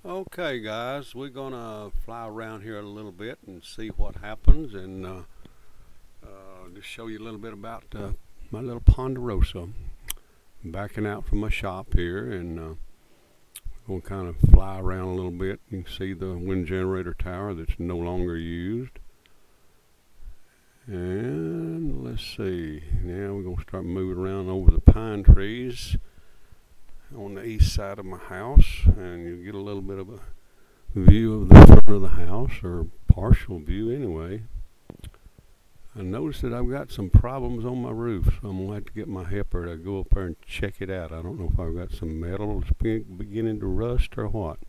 Okay, guys, we're gonna fly around here a little bit and see what happens, and just show you a little bit about my little Ponderosa. I'm backing out from my shop here, and we're gonna kind of fly around a little bit. You can see the wind generator tower that's no longer used. And let's see. Now we're gonna start moving around over the pine trees on the east side of my house, and you get a little bit of a view of the front of the house, or partial view anyway. I noticed that I've got some problems on my roof, so I'm going to have to get my helper to go up there and check it out. I don't know if I've got some metal that's beginning to rust or what.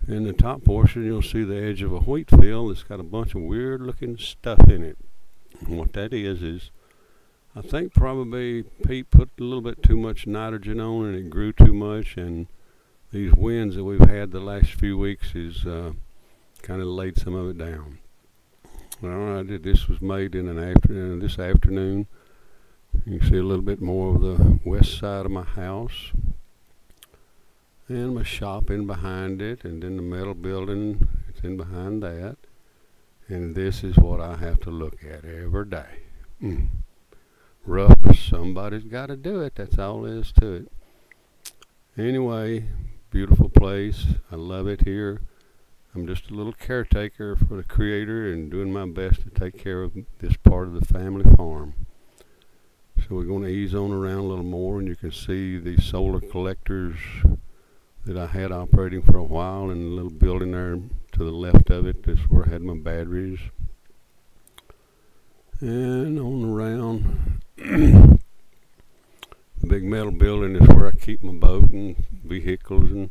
In the top portion, you'll see the edge of a wheat field that's got a bunch of weird looking stuff in it. And what that is I think probably Pete put a little bit too much nitrogen on and it grew too much, and these winds that we've had the last few weeks has kind of laid some of it down. Alright, this was made in this afternoon. You can see a little bit more of the west side of my house, and my shop in behind it, and then the metal building it's in behind that. And this is what I have to look at every day. Rough, but somebody's got to do it. That's all there is to it. Anyway, beautiful place. I love it here. I'm just a little caretaker for the Creator and doing my best to take care of this part of the family farm. So we're going to ease on around a little more, and you can see the solar collectors that I had operating for a while, and the little building there to the left of it is where I had my batteries. And on around, the big metal building is where I keep my boat and vehicles and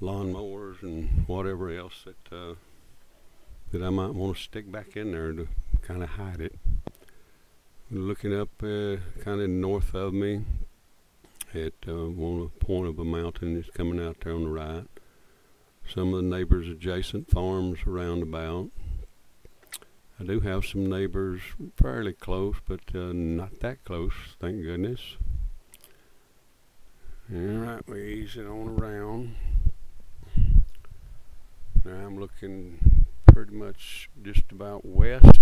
lawnmowers and whatever else that I might want to stick back in there to kind of hide it. Looking up kind of north of me at one point of a mountain that's coming out there on the right. Some of the neighbors' adjacent farms around about. I do have some neighbors fairly close, but not that close, thank goodness. Alright, we're easing on around. Now I'm looking pretty much just about west,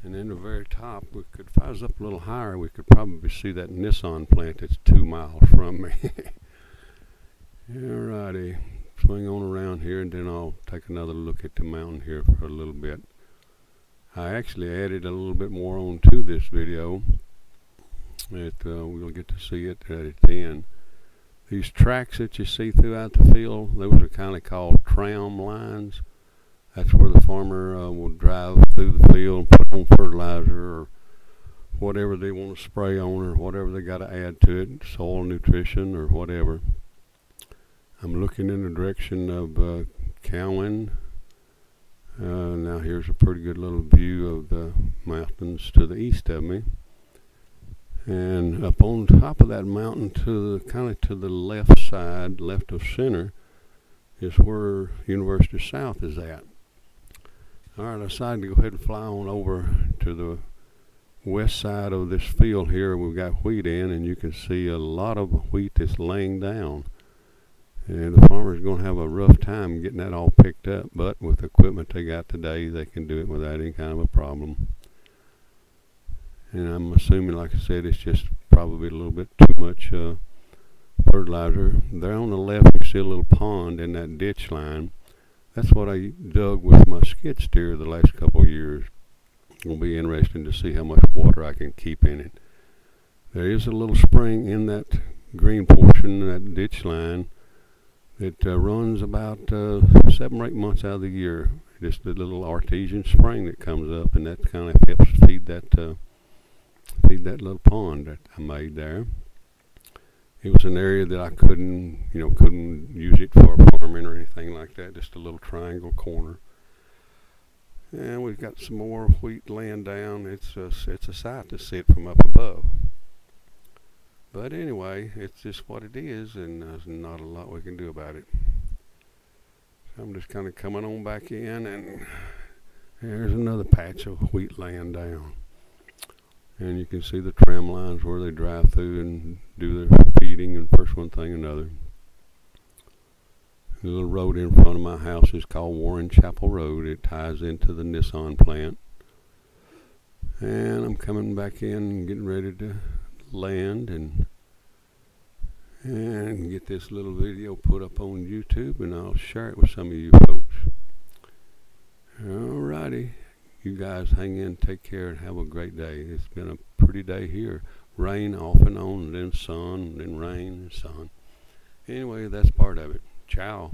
and in the very top, if I was up a little higher, we could probably see that Nissan plant that's 2 miles from me. Alrighty, swing on around here, and then I'll take another look at the mountain here for a little bit. I actually added a little bit more on to this video. We'll get to see it at the end. These tracks that you see throughout the field, those are kind of called tram lines. That's where the farmer will drive through the field and put on fertilizer or whatever they want to spray on, or whatever they got to add to it, soil nutrition or whatever. I'm looking in the direction of Cowan. Now here's a pretty good little view of the mountains to the east of me. And up on top of that mountain, kind of to the left side, left of center, is where University South is at. Alright, I decided to go ahead and fly on over to the west side of this field here. We've got wheat in, and you can see a lot of wheat that's laying down. And the farmer's going to have a rough time getting that all picked up, but with the equipment they got today, they can do it without any kind of a problem. And I'm assuming, like I said, it's just probably a little bit too much fertilizer. There on the left, you see a little pond in that ditch line. That's what I dug with my skid steer the last couple of years. It's going to be interesting to see how much water I can keep in it. There is a little spring in that green portion, that ditch line, that runs about 7 or 8 months out of the year. Just a little artesian spring that comes up, and that kind of helps feed that little pond that I made there. It was an area that I couldn't use it for farming or anything like that. Just a little triangle corner. And we've got some more wheat laying down. It's a sight to see it from up above. But anyway, it's just what it is, and there's not a lot we can do about it. So I'm just kind of coming on back in, and there's another patch of wheat laying down. And you can see the tram lines where they drive through and do their feeding, and first one thing another. The little road in front of my house is called Warren Chapel Road. It ties into the Nissan plant. And I'm coming back in and getting ready to land and get this little video put up on YouTube, and I'll share it with some of you folks. Alrighty, you guys hang in, take care, and have a great day. It's been a pretty day here. Rain off and on, and then sun, and then rain and sun. Anyway, that's part of it. Ciao.